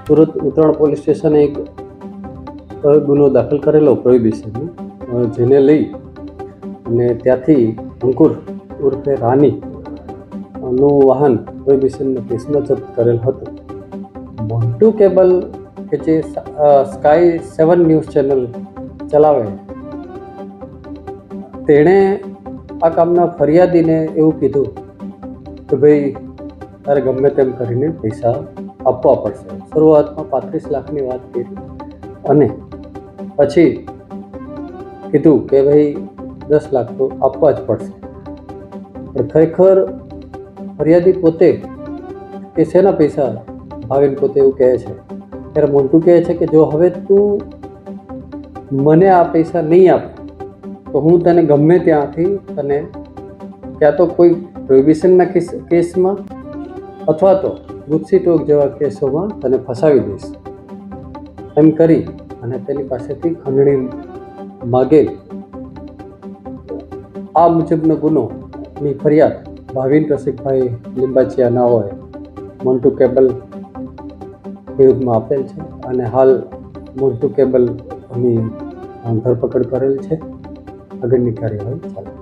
Surat Uttarayan police સ્ટેશને એક ગુનો દાખલ કરેલો પ્રોહિબિશનનો, જેને લઈ અને ત્યાંથી અંકુર ઉર્ફે રાની નું વાહન પ્રોહિબિશનના કેસમાં જપ્ત કરેલ હતું. મોન્ટુ કેબલ કે જે સ્કાય 7 ન્યૂઝ ચેનલ ચલાવે, તેણે આ કામના ફરિયાદીને એવું કીધું કે ભાઈ તારે ગમે તેમ કરીને પૈસા આપવા પડશે. શરૂઆતમાં 35 લાખની વાત કરી અને પછી કીધું કે ભાઈ 10 લાખ તો આપવા જ પડશે. પણ ખરેખર ફરિયાદી પોતે કે શેના પૈસા, ભાવિન પોતે એવું કહે છે. ત્યારે મોન્ટુ કહે છે કે જો હવે તું મને આ પૈસા નહીં આપ તો હું તને ગમે ત્યાંથી તને ક્યાં તો કોઈ પ્રોહિબિશનના કેસમાં અથવા તો ગુજસી ટોક જેવા કેસોમાં તને ફસાવી દઈશ, એમ કરી અને તેની પાસેથી ખંડણી માગેલ. આ મુજબનો ગુનોની ફરિયાદ ભાવિન રસિકભાઈ લિંબાચિયાના હોય મોન્ટુ કેબલ વિરુદ્ધમાં આપેલ છે અને હાલ મોન્ટુ કેબલની ધરપકડ કરેલ છે. આગળની કાર્યવાહી ચાલુ.